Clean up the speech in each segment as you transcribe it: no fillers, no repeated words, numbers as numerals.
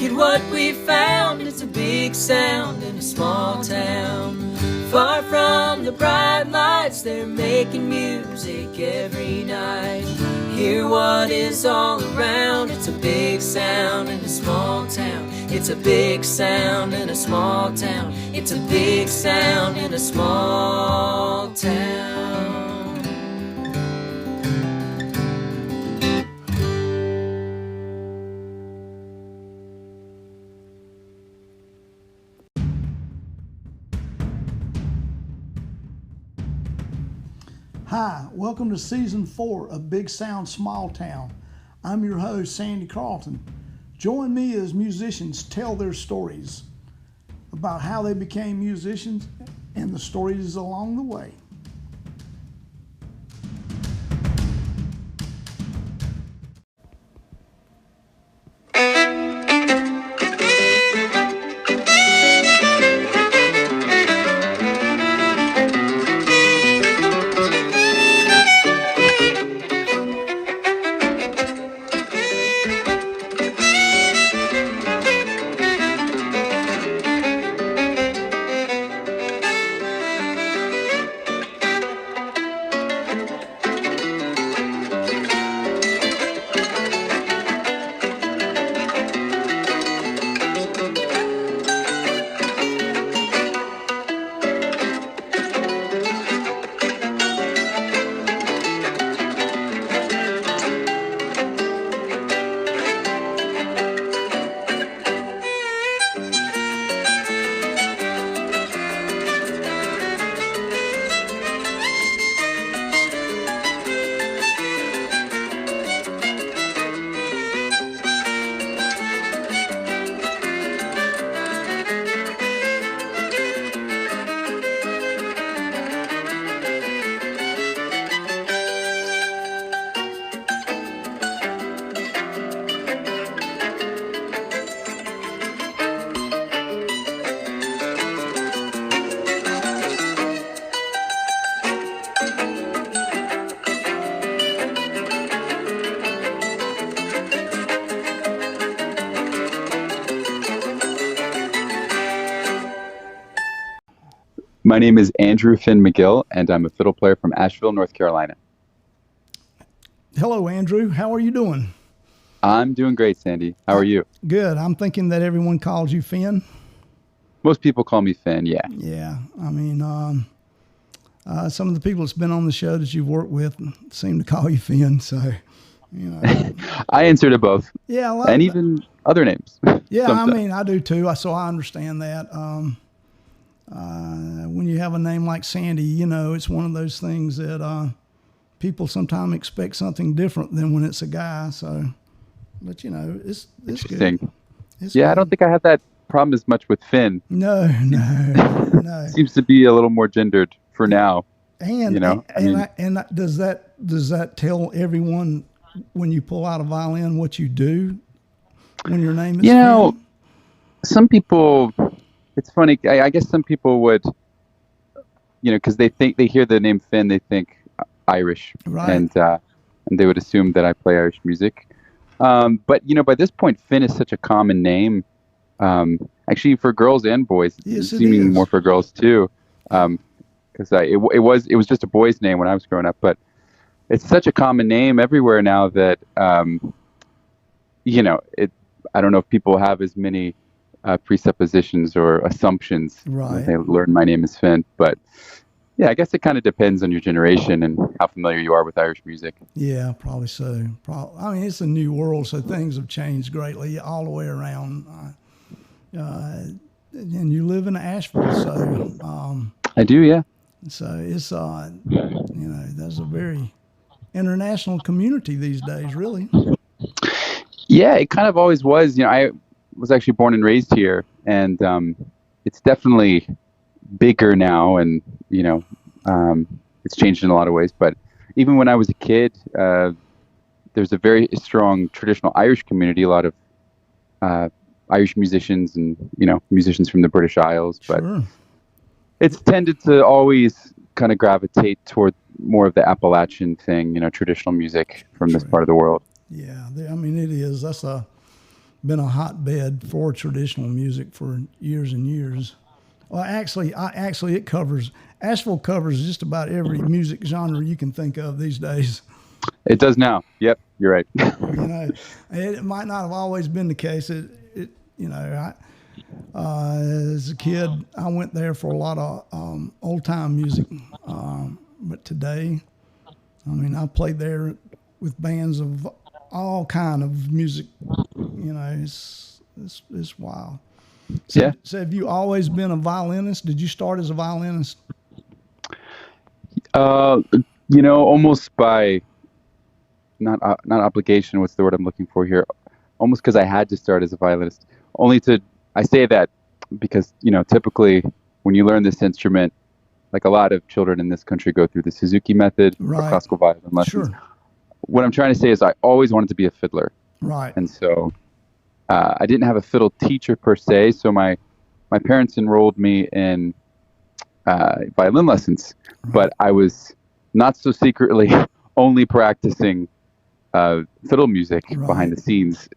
at what we found. It's a big sound in a small town. Far from the bright lights, they're making music every night. Hear what is all around. It's a big sound in a small town. It's a big sound in a small town. It's a big sound in a small town. Hi, welcome to Season 4 of Big Sound Small Town. I'm your host, Sandy Carlton. Join me as musicians tell their stories about how they became musicians and the stories along the way. My name is Andrew Finn Magill, and I'm a fiddle player from Asheville, North Carolina. Hello, Andrew. How are you doing? I'm doing great, Sandy. How are you? Good. I'm thinking that everyone calls you Finn. Most people call me Finn, yeah. Yeah. I mean, some of the people that's been on the show that you've worked with seem to call you Finn, so, you know. I answer to both. Yeah. And even other names. Yeah, sometimes. I mean, I do too, so I understand that. When you have a name like Sandy, you know, it's one of those things that people sometimes expect something different than when it's a guy. So, but you know, it's Interesting. good. It's yeah, good. I don't think I have that problem as much with Finn. No. Seems to be a little more gendered for now. And you know, and does that tell everyone when you pull out a violin what you do when your name is You Finn? know, some people. It's funny. I guess some people would, you know, because they hear the name Finn, they think Irish, right? And they would assume that I play Irish music. But you know, by this point, Finn is such a common name. Actually, for girls and boys, yes, seeming more for girls too. Because it was just a boy's name when I was growing up, but it's such a common name everywhere now that you know, I don't know if people have as many presuppositions or assumptions when they learn my name is Finn, but yeah, I guess it kind of depends on your generation and how familiar you are with Irish music. Yeah, probably so. I mean, it's a new world, so things have changed greatly all the way around. And you live in Asheville, so I do, yeah. So it's you know, there's a very international community these days, really. Yeah, it kind of always was. You know, I was actually born and raised here, and it's definitely bigger now, and you know, it's changed in a lot of ways. But even when I was a kid, there's a very strong traditional Irish community, a lot of Irish musicians and, you know, musicians from the British Isles. But sure. It's tended to always kind of gravitate toward more of the Appalachian thing, you know, traditional music from this part of the world. Yeah, I mean, it is. That's a been a hotbed for traditional music for years and years. Well, actually, it covers, Asheville covers just about every music genre you can think of these days. It does now. Yep, you're right. It might not have always been the case. As a kid, I went there for a lot of old time music. But today, I played there with bands of all kind of music. It's wild. So, Yeah. So have you always been a violinist? Did you start as a violinist? Almost by not obligation. What's the word I'm looking for here? Almost because I had to start as a violinist. I say that because typically when you learn this instrument, like a lot of children in this country go through the Suzuki method or classical violin lessons. Sure. What I'm trying to say is I always wanted to be a fiddler. Right. And so I didn't have a fiddle teacher per se, so my parents enrolled me in violin lessons, but I was not so secretly only practicing fiddle music behind the scenes.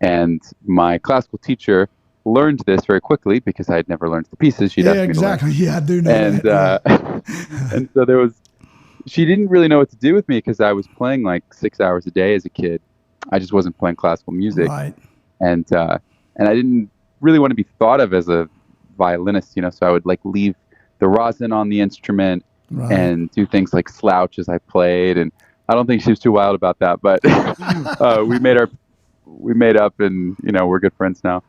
And my classical teacher learned this very quickly because I had never learned the pieces. She'd asked me exactly. to learn. Yeah, I do know And that. and so she didn't really know what to do with me because I was playing like 6 hours a day as a kid. I just wasn't playing classical music. Right. And I didn't really want to be thought of as a violinist, so I would like leave the rosin on the instrument and do things like slouch as I played. And I don't think she was too wild about that, but we made up, and we're good friends now.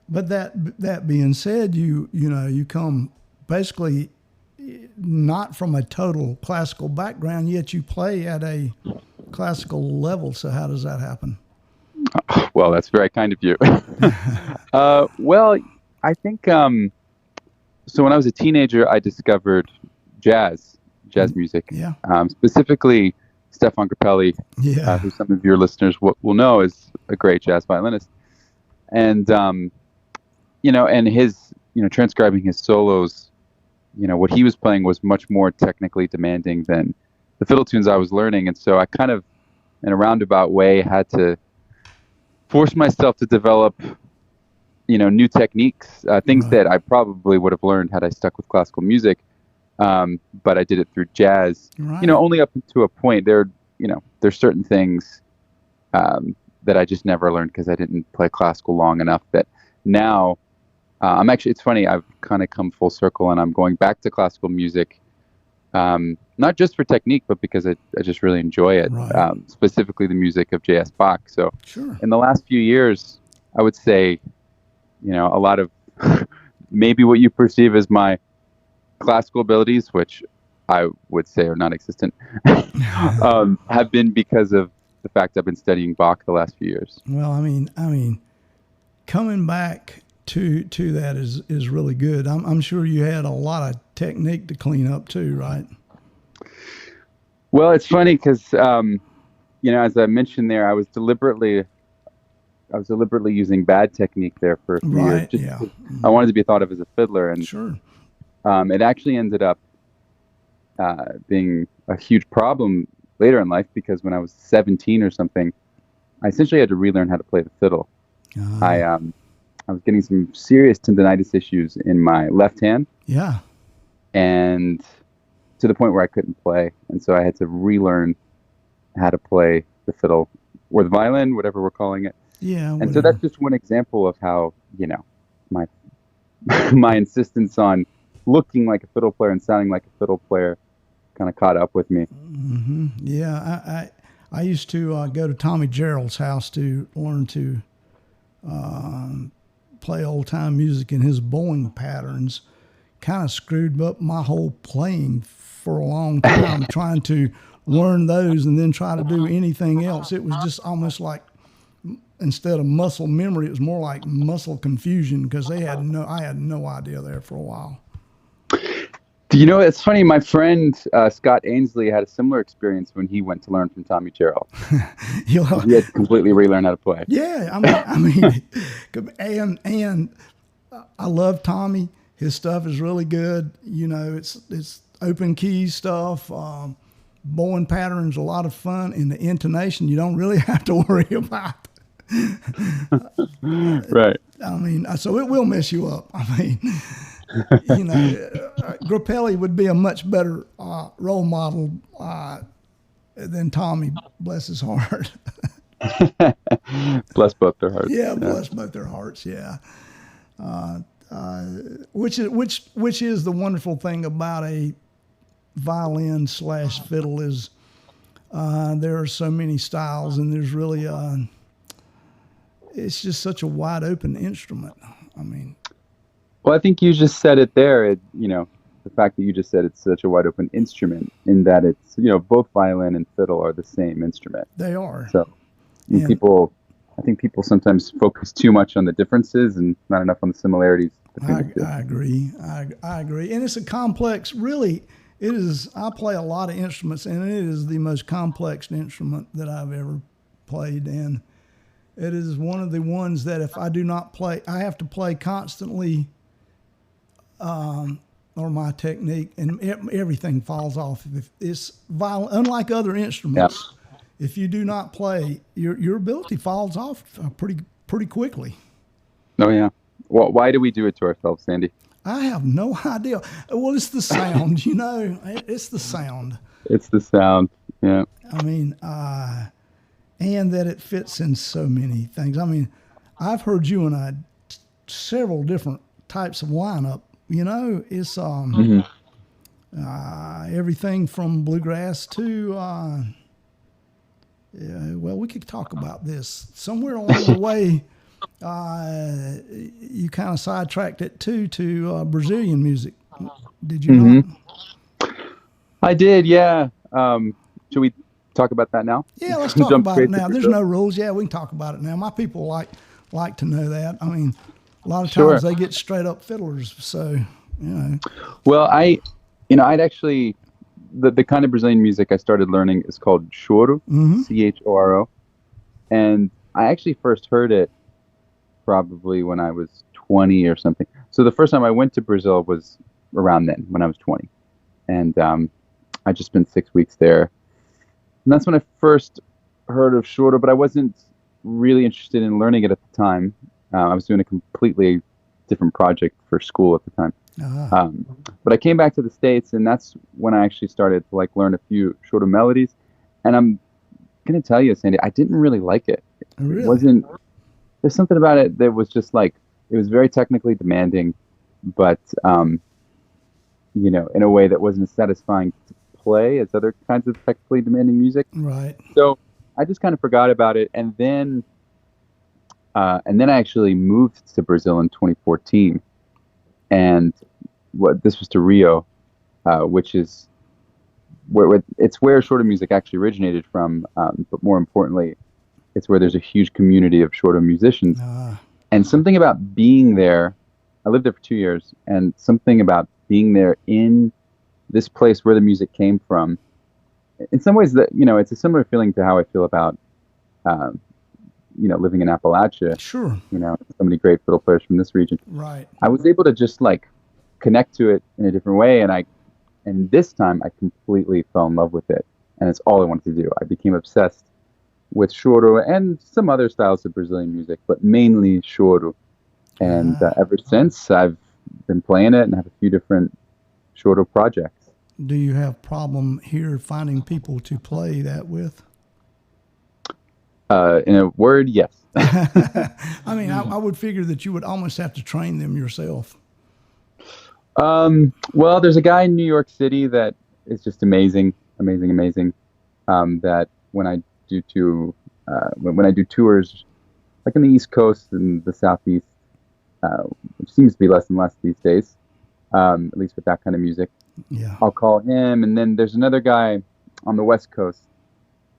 But that being said, you come basically not from a total classical background, yet you play at a classical level. So how does that happen? Well, that's very kind of you. Well, I think so. When I was a teenager, I discovered jazz music. Yeah. Specifically, Stefan Grappelli, who some of your listeners will know is a great jazz violinist, and and his transcribing his solos, what he was playing was much more technically demanding than the fiddle tunes I was learning, and so I kind of, in a roundabout way, had to force myself to develop, new techniques, things that I probably would have learned had I stuck with classical music. But I did it through jazz, only up to a point. There's certain things that I just never learned because I didn't play classical long enough that now it's funny, I've kind of come full circle and I'm going back to classical music, not just for technique, but because I just really enjoy it, specifically the music of J.S. Bach. So in the last few years, I would say, a lot of maybe what you perceive as my classical abilities, which I would say are non-existent, have been because of the fact I've been studying Bach the last few years. Well, I mean, coming back to that is really good. I'm sure you had a lot of technique to clean up too, right? Well, it's funny because as I mentioned there, I was deliberately using bad technique there for a few years. I wanted to be thought of as a fiddler, and it actually ended up being a huge problem later in life because when I was 17 or something, I essentially had to relearn how to play the fiddle. I was getting some serious tendonitis issues in my left hand. Yeah. And to the point where I couldn't play. And so I had to relearn how to play the fiddle or the violin, whatever we're calling it. Yeah. And so that's just one example of how, my my insistence on looking like a fiddle player and sounding like a fiddle player kind of caught up with me. Mm-hmm. Yeah. I used to go to Tommy Gerald's house to learn to play old time music, and his bowing patterns kind of screwed up my whole playing for a long time, trying to learn those and then try to do anything else. It was just almost like, instead of muscle memory, it was more like muscle confusion because I had no idea there for a while. It's funny. My friend Scott Ainsley had a similar experience when he went to learn from Tommy Gerald. He had to completely relearn how to play. Yeah, I mean, and I love Tommy. His stuff is really good. It's open key stuff. Bowing patterns, a lot of fun, and the intonation you don't really have to worry about. Right. I mean, so it will mess you up. I mean, Grappelli would be a much better role model than Tommy, bless his heart. Bless both their hearts. Yeah, bless both their hearts. Yeah, which is the wonderful thing about a violin / fiddle is there are so many styles, and there's really it's just such a wide open instrument. I mean, Well, I think you just said it there. The fact that you just said it's such a wide open instrument, in that it's, both violin and fiddle are the same instrument. they are. So And- I think people sometimes focus too much on the differences and not enough on the similarities between the two. I agree. I agree. And it's a complex, really, it is. I play a lot of instruments, and it is the most complex instrument that I've ever played. And it is one of the ones that if I do not play, I have to play constantly, or my technique, and everything falls off. If it's violent, unlike other instruments, if you do not play, your ability falls off pretty quickly. Oh, yeah. Well, why do we do it to ourselves, Sandy? I have no idea. Well, it's the sound, it's the sound. It's the sound. Yeah. I mean, and that it fits in so many things. I mean, I've heard you and I several different types of lineup. It's everything from bluegrass to, well, we could talk about this. Somewhere along the way, you kind of sidetracked it to Brazilian music. Did you not? I did, yeah. Should we talk about that now? Yeah, let's talk Jump about straight it to now. There's Brazil? no rules. Yeah, we can talk about it now. My people like to know that. I mean, a lot of Sure. times they get straight up fiddlers. So, Well, I'd actually, the kind of Brazilian music I started learning is called choro, Choro. And I actually first heard it probably when I was 20 or something. So the first time I went to Brazil was around then, when I was 20. And I just spent 6 weeks there. And that's when I first heard of choro, but I wasn't really interested in learning it at the time. I was doing a completely different project for school at the time. But I came back to the States, and that's when I actually started to learn a few choro melodies. And I'm going to tell you, Sandy, I didn't really like it. Really? It wasn't, there's something about it that was just it was very technically demanding, but, in a way that wasn't as satisfying to play as other kinds of technically demanding music. right. So I just kind of forgot about it. And then I actually moved to Brazil in 2014. And this was to Rio, which is it's where choro music actually originated from. But more importantly, it's where there's a huge community of choro musicians. And something about being there, I lived there for 2 years, and something about being there in this place where the music came from, in some ways that, it's a similar feeling to how I feel about, living in Appalachia. Sure. So many great fiddle players from this region. Right. I was able to just connect to it in a different way, and this time I completely fell in love with it, and it's all I wanted to do. I became obsessed with choro and some other styles of Brazilian music, but mainly choro. And ever since, I've been playing it and have a few different choro projects. Do you have problem here finding people to play that with? In a word, yes. I mean, I would figure that you would almost have to train them yourself. Well, there's a guy in New York City that is just amazing. That when I do when I do tours, like in the East Coast and the Southeast, which seems to be less and less these days, at least with that kind of music. Yeah. I'll call him, and then there's another guy on the West Coast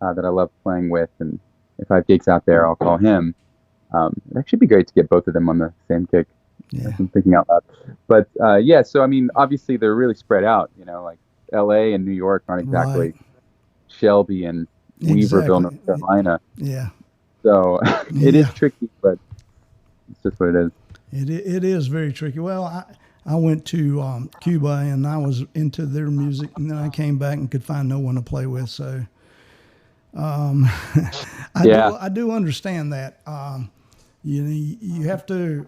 that I love playing with, and if I have gigs out there, I'll call him. It'd actually be great to get both of them on the same gig. Yeah. I'm thinking out loud. But so I mean, obviously they're really spread out. Like L.A. and New York aren't exactly Right. Shelby and Weaverville, North Carolina. Yeah. So it is tricky, but it's just what it is. It is very tricky. Well, I went to Cuba, and I was into their music, and then I came back and could find no one to play with. So Um, Yeah. I do understand that. You have to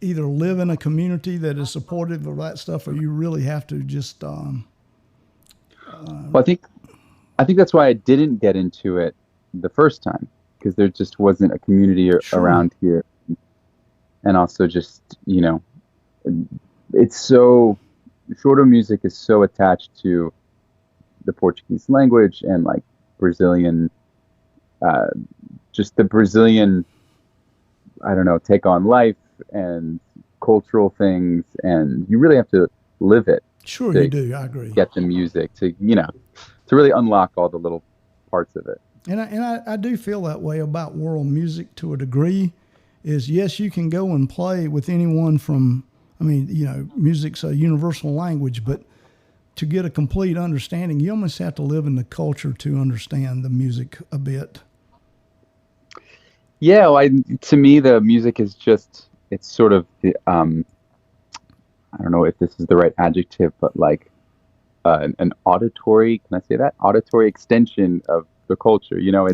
either live in a community that is supportive of that stuff, or you really have to just Well, I think that's why I didn't get into it the first time, because there just wasn't a community sure, around here, and also just it's so shorter music is so attached to the Portuguese language and like Brazilian, uh, just the Brazilian, I don't know, take on life and cultural things, and you really have to live it sure you to do. I agree. get the music to really unlock all the little parts of it. And I do feel that way about world music to a degree. Is yes, you can go and play with anyone from. I mean, music's a universal language, but to get a complete understanding, you almost have to live in the culture to understand the music a bit. Yeah, well, to me, the music is just, it's sort of the, I don't know if this is the right adjective, but like an auditory, can I say that? Auditory extension of the culture. Yeah,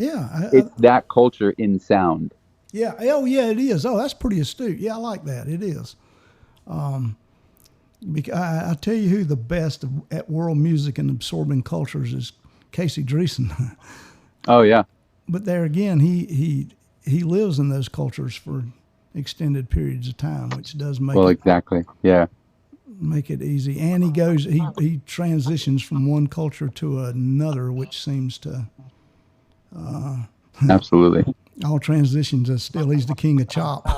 It's that culture in sound. yeah. Oh, yeah, it is. Oh, that's pretty astute. Yeah, I like that. It is. I tell you who the best at world music and absorbing cultures is Casey Dreesen. Oh yeah. But there again, he lives in those cultures for extended periods of time, which does Well, exactly. Yeah, make it easy. And he transitions from one culture to another, which seems to absolutely. all transitions are still. He's the king of chop.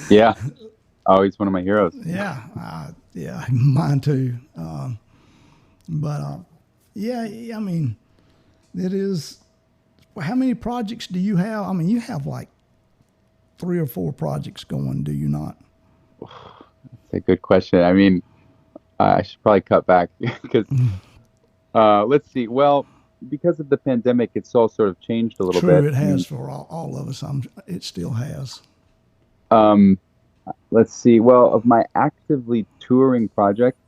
Yeah. Oh, he's one of my heroes. Yeah, mine too. But yeah, I mean, it is. How many projects do you have? I mean, you have like 3 or 4 projects going, do you not? It's a good question. I mean, I should probably cut back because let's see. Well, because of the pandemic, it's all sort of changed a little True, bit. it I has mean, for all of us. It still has. um, let's see. Well, of my actively touring projects,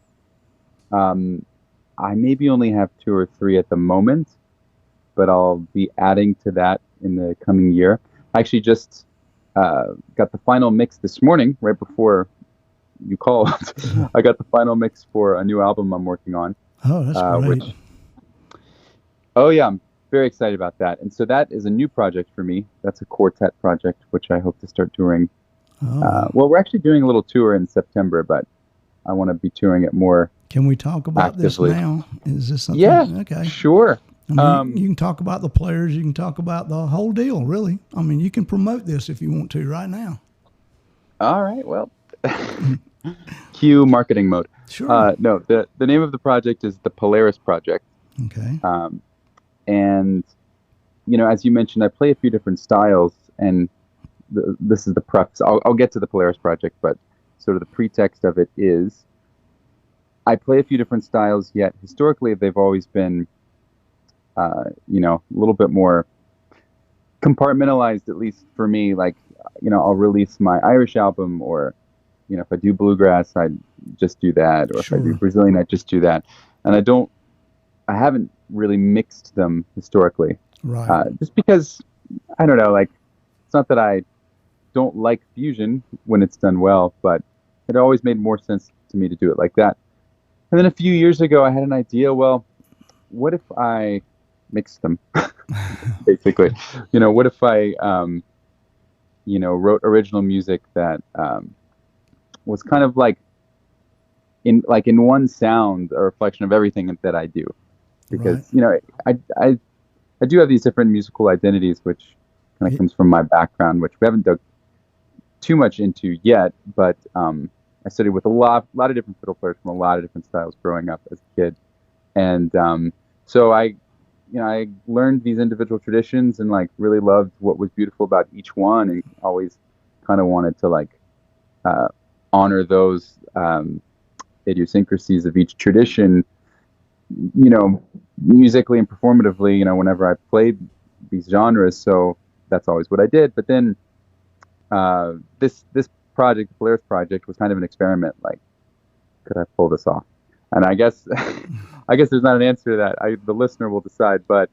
um, I maybe only have 2 or 3 at the moment, but I'll be adding to that in the coming year. I actually just got the final mix this morning, right before you called. I got the final mix for a new album I'm working on, Oh, that's great. which, oh yeah, I'm very excited about that. And so that is a new project for me. That's a quartet project, which I hope to start touring. Oh, Well, we're actually doing a little tour in September, but I want to be touring it more can we talk about this actively. now? Is this Yeah, something? Okay. sure. I mean, you can talk about the players. You can talk about the whole deal, really. I mean, you can promote this if you want to right now. All right. Well, cue marketing mode. Sure. No, the name of the project is the Polaris Project. Okay. And, as you mentioned, I play a few different styles, and this is the preface. I'll get to the Polaris Project, but sort of the pretext of it is I play a few different styles, yet historically they've always been, a little bit more compartmentalized, at least for me. Like, I'll release my Irish album, or, if I do bluegrass, I just do that, or if I do Sure. Brazilian, I just do that. And I haven't really mixed them historically, Right. just because, I don't know, like, it's not that I don't like fusion when it's done well, but it always made more sense to me to do it like that. And then a few years ago, I had an idea. Well, what if I mix them? Basically, what if I, wrote original music that was kind of like in one sound, a reflection of everything that I do. Right. Because I do have these different musical identities, which kind of comes from my background, which we haven't dug too much into yet, but I studied with a lot of different fiddle players from a lot of different styles growing up as a kid, and so I learned these individual traditions and like really loved what was beautiful about each one, and always kind of wanted to like honor those idiosyncrasies of each tradition, musically and performatively, whenever I played these genres. So that's always what I did. But then this project, the Polaris Project, was kind of an experiment. Like, could I pull this off? And I guess there's not an answer to that. The listener will decide. But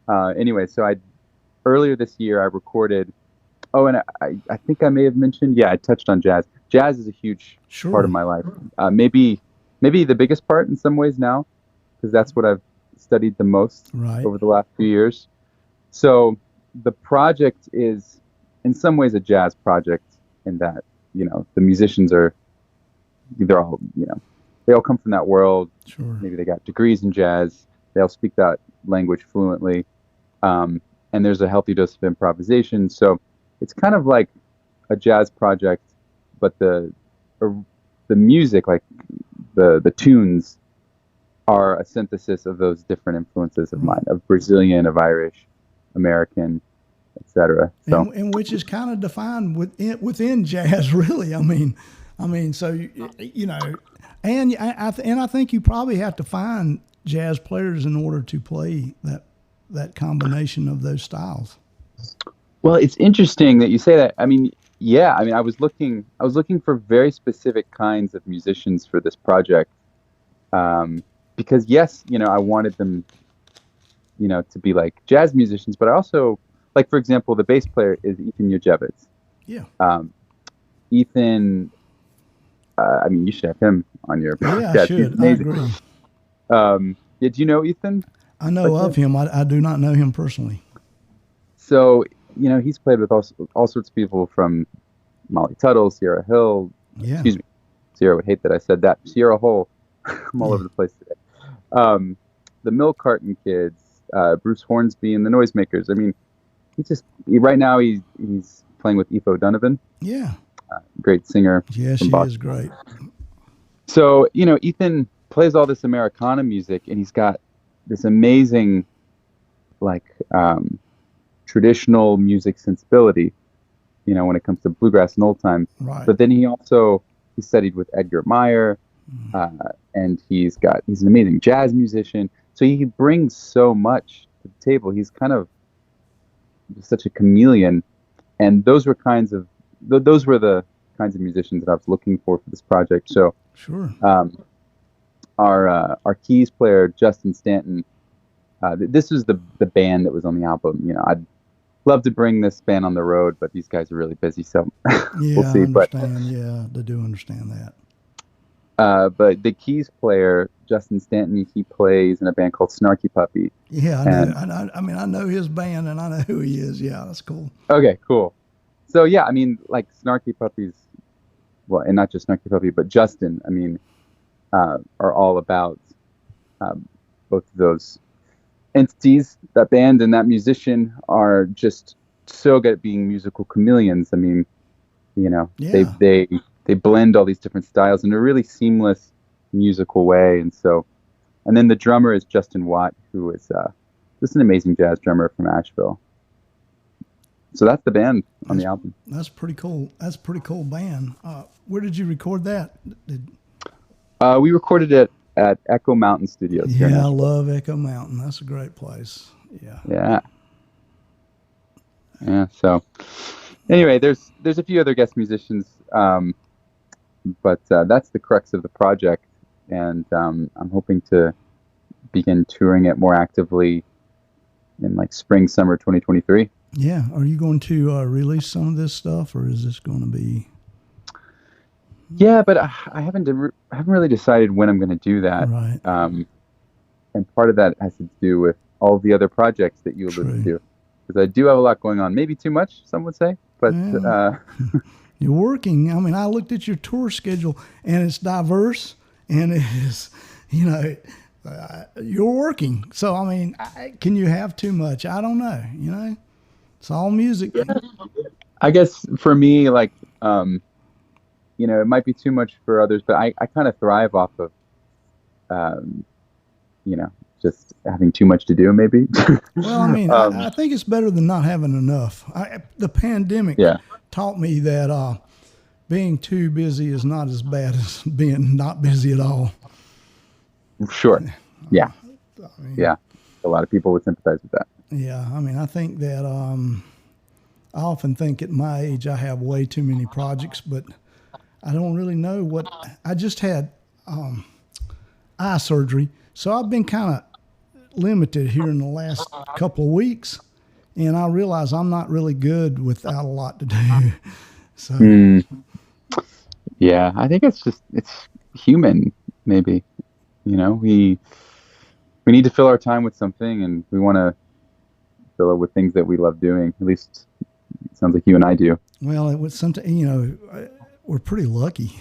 Anyway, so earlier this year I recorded. Oh, and I think I may have mentioned. Yeah, I touched on jazz. Jazz is a huge part of my life. Maybe the biggest part in some ways now, because that's what I've studied the most over the last few years. So the project is in some ways a jazz project in that, the musicians they're all, they all come from that world. Sure. Maybe they got degrees in jazz. They all speak that language fluently. And there's a healthy dose of improvisation. So it's kind of like a jazz project, but the music, like the tunes, are a synthesis of those different influences of mine, of Brazilian, of Irish, American, etc. So, and which is kind of defined within jazz, really. I mean, so and I think you probably have to find jazz players in order to play that combination of those styles. Well, it's interesting that you say that. I mean, yeah. I mean, I was looking for very specific kinds of musicians for this project, because yes, I wanted them, to be like jazz musicians, but I also, like, for example, the bass player is Ethan Yojevitz. Yeah. Ethan, I mean, you should have him on your podcast. Yeah, I should. I agree. Did you know Ethan? I know of him. I do not know him personally. So, he's played with all sorts of people, from Molly Tuttle, Sierra Hill. Yeah. Excuse me. Sierra would hate that I said that. Sierra Hull. I'm all over the place today. The Milk Carton Kids, Bruce Hornsby and the Noisemakers. I mean, right now he's playing with Aoife O'Donovan. Yeah. Great singer. Yeah, she is great. So, Ethan plays all this Americana music, and he's got this amazing, traditional music sensibility, when it comes to bluegrass and old time. Right. But then he studied with Edgar Meyer, and he's an amazing jazz musician. So he brings so much to the table. He's kind of such a chameleon, and those were the kinds of musicians that I was looking for this project. So sure. Our keys player, Justin Stanton, this was the band that was on the album. I'd love to bring this band on the road, but these guys are really busy, so we'll see. I understand. Yeah, I do understand that. But the keys player, Justin Stanton, he plays in a band called Snarky Puppy. Yeah, I know his band, and I know who he is. Yeah, that's cool. Okay, cool. So yeah, I mean, like Snarky Puppies, well, and not just Snarky Puppy, but Justin, I mean, are all about both of those entities. That band and that musician are just so good at being musical chameleons. I mean, they blend all these different styles in a really seamless musical way. And then the drummer is Justin Watt, who is just an amazing jazz drummer from Asheville. So that's the band on the album. That's pretty cool. That's a pretty cool band. Where did you record that? We recorded it at Echo Mountain Studios. Yeah, I love Echo Mountain. That's a great place. Yeah. So anyway, there's a few other guest musicians, but that's the crux of the project, and I'm hoping to begin touring it more actively in spring, summer 2023. Yeah. Are you going to release some of this stuff, or is this going to be? Yeah, but I haven't really decided when I'm going to do that. Right. And part of that has to do with all the other projects that you alluded to, because I do have a lot going on. Maybe too much, some would say, but you're working. I mean, I looked at your tour schedule, and it's diverse, and it is, you're working. So I mean, can you have too much? I don't know. It's all music. Yeah. I guess for me, it might be too much for others, but I kind of thrive off of, just having too much to do, maybe. Well, I mean, I think it's better than not having enough. The pandemic taught me that being too busy is not as bad as being not busy at all. Sure. Yeah. Yeah. A lot of people would sympathize with that. Yeah. I mean, I think that I often think at my age I have way too many projects, but I don't really know what. I just had eye surgery, so I've been kind of limited here in the last couple of weeks, and I realize I'm not really good without a lot to do. So Yeah, I think it's human, maybe. We need to fill our time with something, and we want to fill it with things that we love doing. At least it sounds like you and I do. Well, it was something, we're pretty lucky.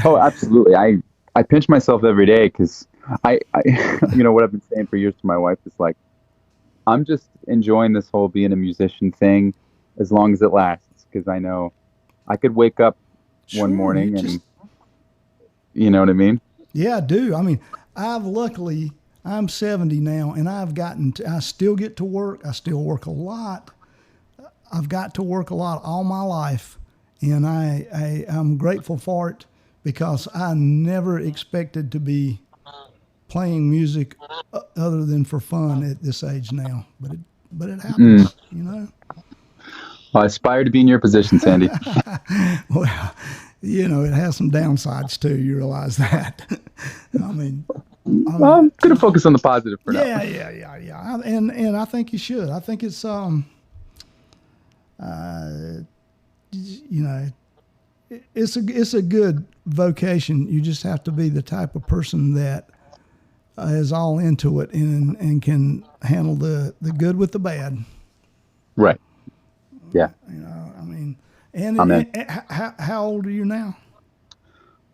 Oh, absolutely. I pinch myself every day because I what I've been saying for years to my wife is like, I'm just enjoying this whole being a musician thing as long as it lasts, because I know I could wake up one morning and you know what I mean? Yeah, I do. I mean, I'm 70 now, and I still get to work. I still work a lot. I've got to work a lot all my life, and I'm grateful for it, because I never expected to be playing music other than for fun at this age now. But it happens, I aspire to be in your position, Sandy. Well, it has some downsides too. You realize that. Well, I'm going to focus on the positive for now. Yeah. And I think you should. I think it's it's a good vocation. You just have to be the type of person that is all into it and can handle the good with the bad. Right. Yeah. How old are you now?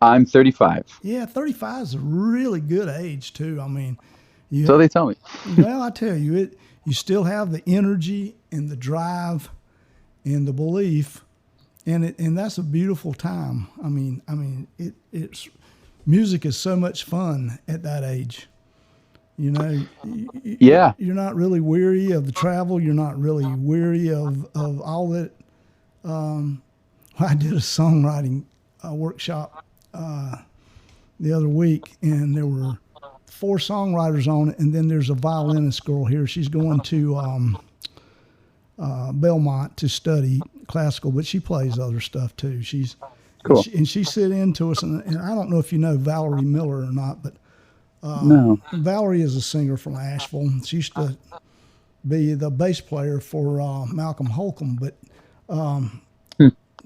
I'm 35. Yeah, 35 is a really good age too. So they tell me. Well, I tell you, you still have the energy and the drive and the belief, and that's a beautiful time. It's music is so much fun at that age. Yeah. You're not really weary of the travel. You're not really weary of all that. I did a songwriting workshop the other week, and there were 4 songwriters on it, and then there's a violinist girl here. She's going to Belmont to study classical, but she plays other stuff too. She's cool. She sit into us, and I don't know if you know Valerie Miller or not, but no. Valerie is a singer from Asheville. She used to be the bass player for Malcolm Holcomb, but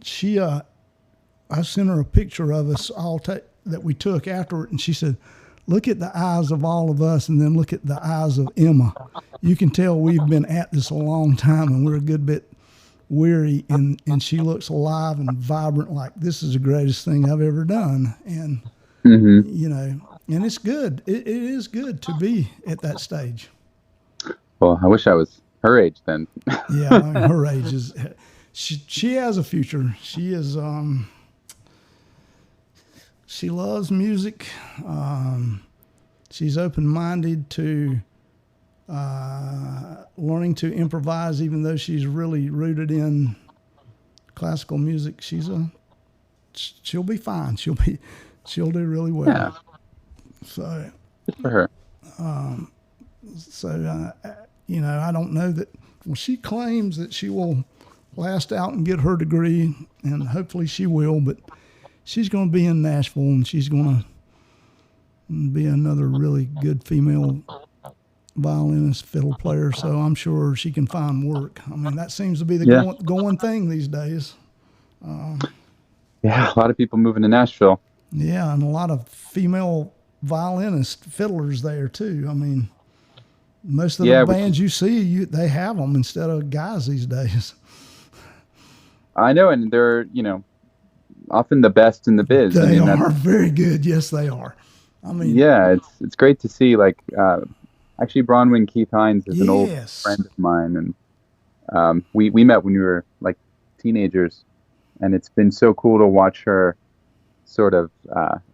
she I sent her a picture of us all that we took afterward, and she said, "Look at the eyes of all of us, and then look at the eyes of Emma. You can tell we've been at this a long time, and we're a good bit weary." And she looks alive and vibrant, like this is the greatest thing I've ever done. And and it's good. It is good to be at that stage. Well, I wish I was her age then. Yeah, her age is. She has a future. She is. She loves music. She's open-minded to learning to improvise, even though she's really rooted in classical music. She'll be fine. She'll do really well. Yeah. So. Good for her. I don't know that. Well, she claims that she will last out and get her degree, and hopefully she will, but she's going to be in Nashville, and she's going to be another really good female violinist, fiddle player, so I'm sure she can find work. That seems to be the going thing these days. Yeah, a lot of people moving to Nashville. Yeah, and a lot of female violinist fiddlers there too. Most of the bands you see, they have them instead of guys these days. I know, and they're, often the best in the biz. They are very good. Yes, they are. Yeah, it's great to see. Like, actually, Bronwyn Keith Hines is an old friend of mine, and we met when we were like teenagers, and it's been so cool to watch her sort of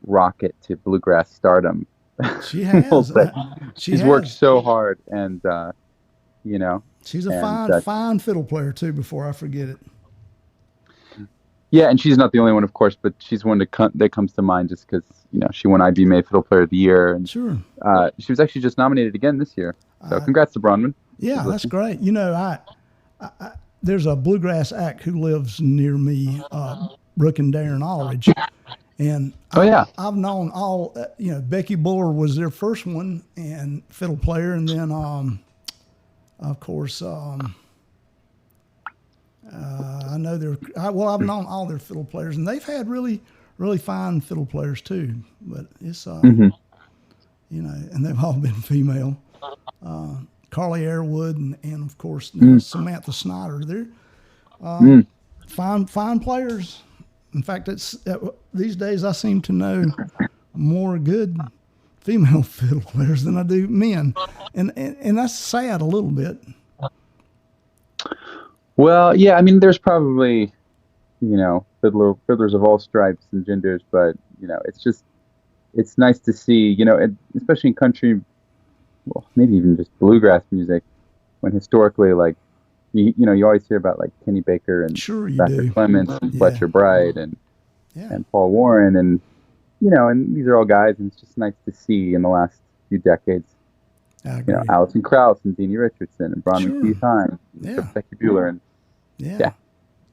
rocket to bluegrass stardom. She has. She's worked so hard, and she's a fine fiddle player too. Before I forget it. Yeah, and she's not the only one, of course, but she's one that comes to mind just because she won IBMA Fiddle Player of the Year, and sure, she was actually just nominated again this year. So congrats to Bronwyn. Yeah, that's great. There's a bluegrass act who lives near me, Brooke and Darren Aldridge, And Oh yeah. I've known all, Becky Buller was their first one and fiddle player. And then, of course, I know I've known all their fiddle players, and they've had really, really fine fiddle players too. But it's, and they've all been female. Carly Airwood and of course Samantha Snyder. They're fine players. In fact, these days I seem to know more good female fiddle players than I do men, and that's sad a little bit. Well, yeah, I mean, there's probably, fiddlers of all stripes and genders, but, it's nice to see, especially in country, well, maybe even just bluegrass music, when historically, like, you always hear about, like, Kenny Baker and Sure you Becker do. Clements and Fletcher Bright and Paul Warren, and, and these are all guys, and it's just nice to see in the last few decades. Alison Krauss and Deanie Richardson and Bron McKee Hines, Becky Bueller, and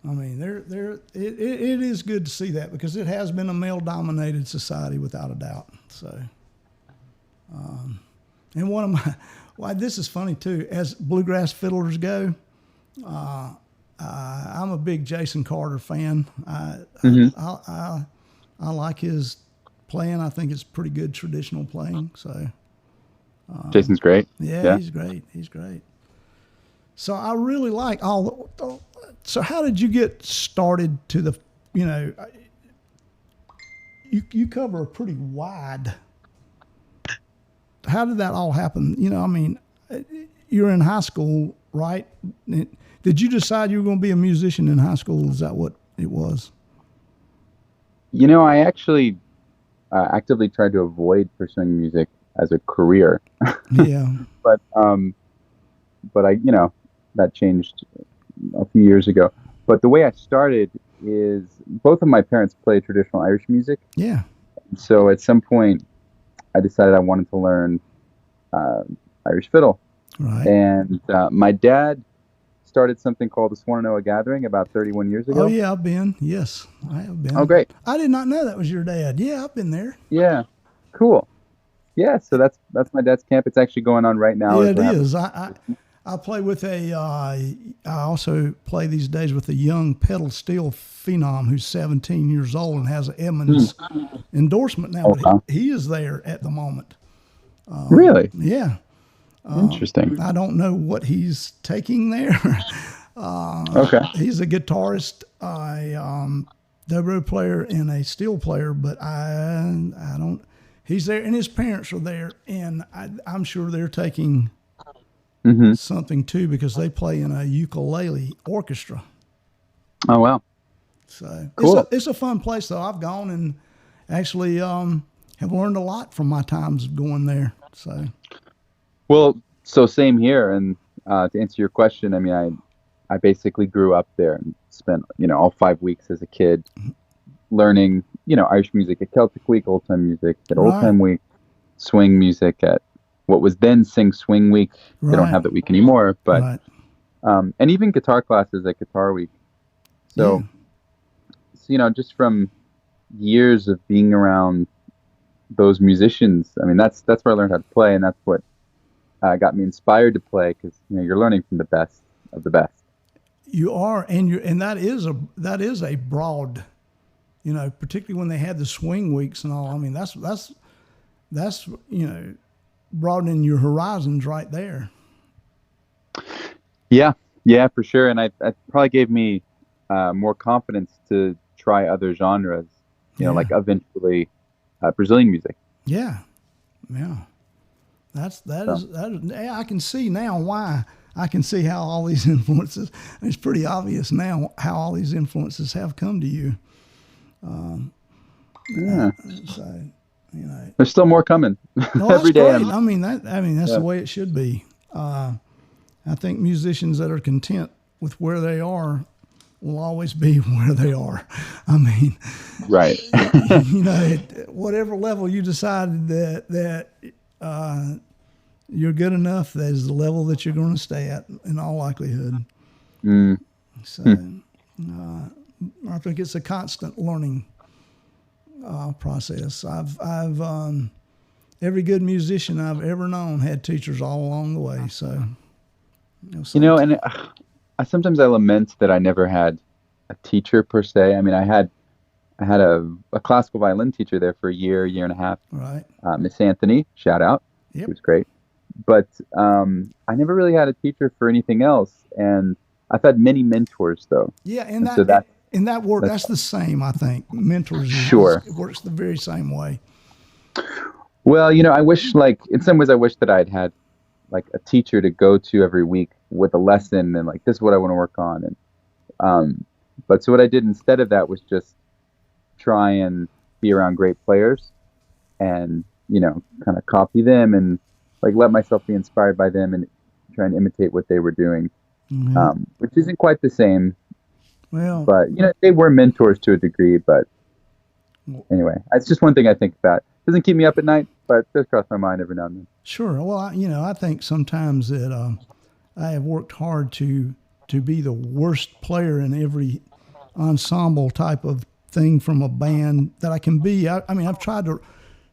I mean, it is good to see that because it has been a male-dominated society without a doubt. So, and one of this is funny too. As bluegrass fiddlers go, I'm a big Jason Carter fan. I like his playing. I think it's pretty good traditional playing. So. Jason's great. Yeah, he's great. He's great. So I really like so how did you get started to the, you cover a pretty wide, how did that all happen? You're in high school, right? Did you decide you were going to be a musician in high school? Is that what it was? I actually actively tried to avoid pursuing music as a career. Yeah. But I, that changed a few years ago. But the way I started is both of my parents play traditional Irish music. Yeah. So at some point I decided I wanted to learn Irish fiddle. Right. And my dad started something called the Swananoa Gathering about 31 years ago. Oh yeah, I've been. Yes, I have been. Oh great. I did not know that was your dad. Yeah, I've been there. Yeah. Cool. Yeah, so that's my dad's camp. It's actually going on right now. Yeah, it is. I play with I also play these days with a young pedal steel phenom who's 17 years old and has an Edmunds endorsement now. But he is there at the moment. Really? Yeah. Interesting. I don't know what he's taking there. Okay. He's a guitarist, a dobro player, and a steel player, but I don't. He's there, and his parents are there, and I'm sure they're taking something too because they play in a ukulele orchestra. Oh wow! So cool. It's a fun place though. I've gone and actually have learned a lot from my times going there. So. Well, so same here, and to answer your question, I mean, I basically grew up there and spent all 5 weeks as a kid learning Irish music at Celtic Week, Old Time Music at Old Time Week, swing music at what was then Sing Swing Week. They don't have that week anymore, but and even guitar classes at Guitar Week. So, just from years of being around those musicians, I mean, that's where I learned how to play, and that's what got me inspired to play because you're learning from the best of the best. You are, and that is a broad, particularly when they had the swing weeks and all. I mean, that's broadening your horizons right there. Yeah, for sure. And I probably gave me more confidence to try other genres. Like eventually Brazilian music. Yeah. I can see now why. I can see how all these influences, it's pretty obvious now how all these influences have come to you. So, there's still more coming every day. Great. I mean, that's the way it should be. I think musicians that are content with where they are will always be where they are. I mean, right. At whatever level you decided that you're good enough, that is the level that you're going to stay at in all likelihood. So I think it's a constant learning process. I've every good musician I've ever known had teachers all along the way. So, And sometimes I lament that I never had a teacher per se. I mean, I had a classical violin teacher there for a year and a half. Right. Miss Anthony, shout out. Yep. She was great. But I never really had a teacher for anything else. And I've had many mentors, though. Yeah, that's the same, I think. Mentors it works the very same way. Well, I wish, in some ways, I wish that I'd had, a teacher to go to every week with a lesson and, this is what I want to work on. And but so what I did instead of that was just try and be around great players and, kind of copy them and, let myself be inspired by them and try and imitate what they were doing, which isn't quite the same. Well, but, they were mentors to a degree. But anyway, it's just one thing I think about. Doesn't keep me up at night, but it does cross my mind every now and then. Sure. Well, I think sometimes that I have worked hard to be the worst player in every ensemble type of thing from a band that I can be. I mean, I've tried to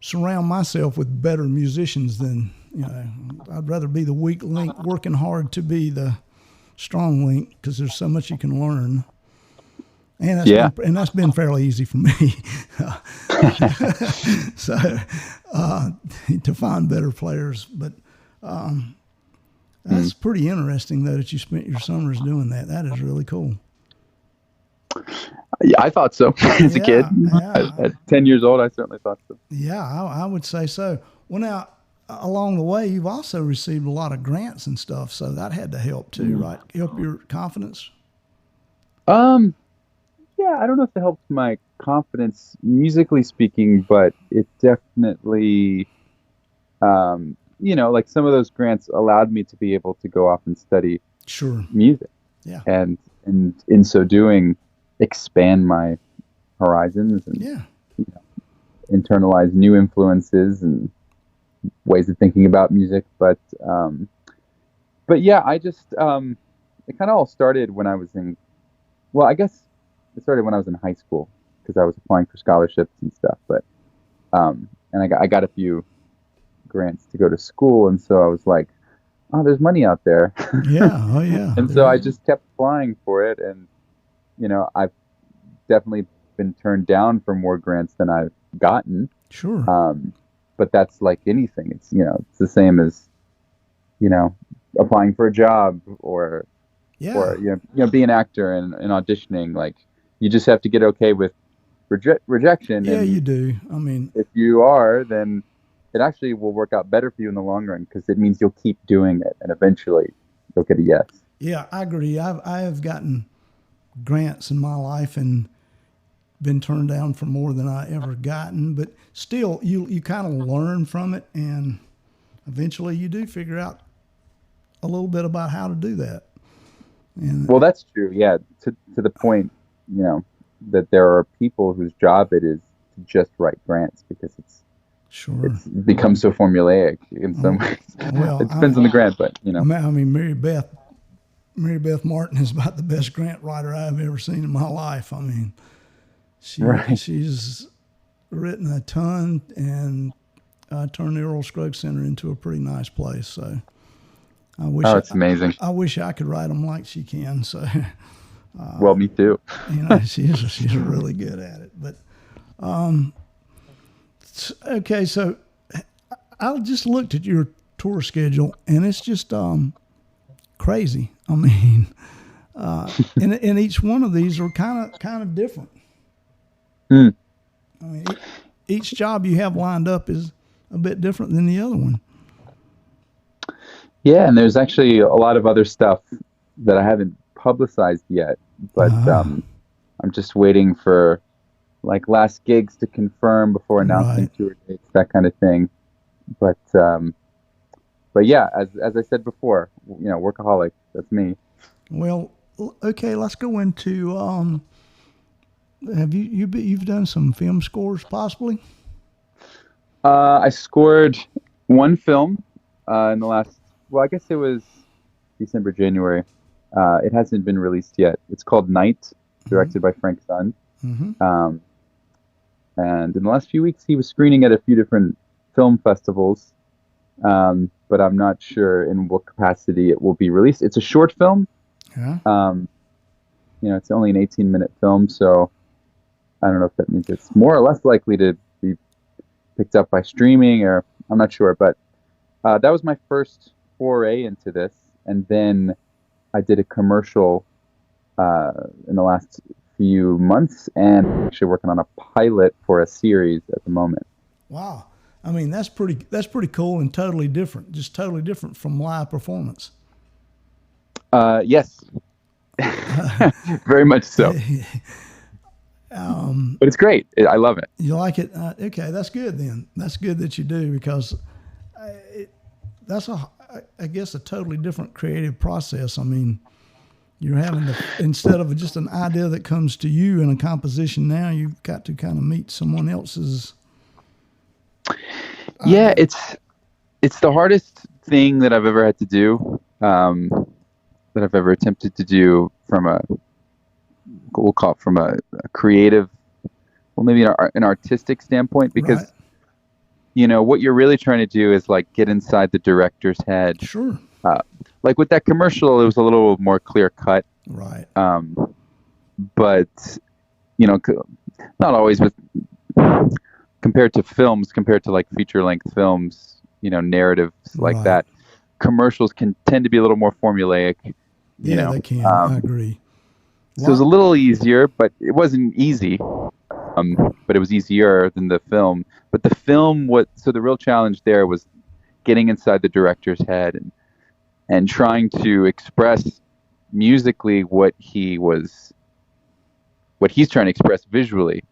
surround myself with better musicians than, I'd rather be the weak link working hard to be the strong link because there's so much you can learn. And that's been fairly easy for me. So to find better players, but that's pretty interesting though that you spent your summers doing that. That is really cool. Yeah, I thought so as a kid. Yeah. At 10 years old, I certainly thought so. Yeah, I would say so. Well, now along the way, you've also received a lot of grants and stuff, so that had to help too, right? Help your confidence. Yeah, I don't know if it helped my confidence musically speaking, but it definitely, some of those grants allowed me to be able to go off and study music. Yeah. And in so doing, expand my horizons and internalize new influences and ways of thinking about music. But yeah, I just, it kind of all started when I was it started when I was in high school because I was applying for scholarships and stuff. But and I got a few grants to go to school, and so I was like, "Oh, there's money out there." Yeah, oh yeah. And so I just kept applying for it, and I've definitely been turned down for more grants than I've gotten. Sure. But that's like anything. It's it's the same as applying for a job or be an actor and auditioning. Like, you just have to get okay with rejection. Yeah, and you do. I mean, if you are, then it actually will work out better for you in the long run because it means you'll keep doing it and eventually you'll get a yes. Yeah, I agree. I have gotten grants in my life and been turned down for more than I ever gotten, but still you kind of learn from it and eventually you do figure out a little bit about how to do that. And well, that's true. Yeah. To the point, that there are people whose job it is to just write grants because it's become so formulaic in some ways. Well, it depends on the grant, but I mean, Mary Beth Martin is about the best grant writer I've ever seen in my life. I mean, she's written a ton and turned the Earl Scruggs Center into a pretty nice place. So I wish it's amazing. I wish I could write them like she can. So well, me too. She's really good at it. But okay, so I just looked at your tour schedule, and it's just crazy. I mean, and each one of these are kind of different. I mean, each job you have lined up is a bit different than the other one. Yeah, and there's actually a lot of other stuff that I haven't publicized yet, but I'm just waiting for last gigs to confirm before announcing tour dates, that kind of thing. But yeah, as I said before, workaholic. That's me. Well, okay, let's go into. Have you've done some film scores possibly? I scored one film in the last. Well, I guess it was December, January. It hasn't been released yet. It's called Night, directed by Frank Sun. Mm-hmm. And in the last few weeks, he was screening at a few different film festivals, but I'm not sure in what capacity it will be released. It's a short film. Yeah. It's only an 18-minute film, so I don't know if that means it's more or less likely to be picked up by streaming, or I'm not sure. But that was my first foray into this, and then I did a commercial in the last few months, and I'm actually working on a pilot for a series at the moment. Wow. I mean, that's pretty cool and totally different, just totally different from live performance. Yes. Very much so. But it's great. I love it. You like it? Okay, that's good then. That's good that you do, because that's I guess a totally different creative process. I mean, you're having to, instead of just an idea that comes to you in a composition, now you've got to kind of meet someone else's. Yeah, it's the hardest thing that I've ever had to do, that I've ever attempted to do we'll call it from a creative, well, maybe an artistic standpoint, because Right. What you're really trying to do is like get inside the director's head. Sure. Like with that commercial, it was a little more clear cut. Right. But not always with compared to like feature length films, narratives like Right. that. Commercials can tend to be a little more formulaic. Yeah, they can. I agree. So it was a little easier, but it wasn't easy. But it was easier than the film. But the film, so the real challenge there was getting inside the director's head and trying to express musically what he's trying to express visually.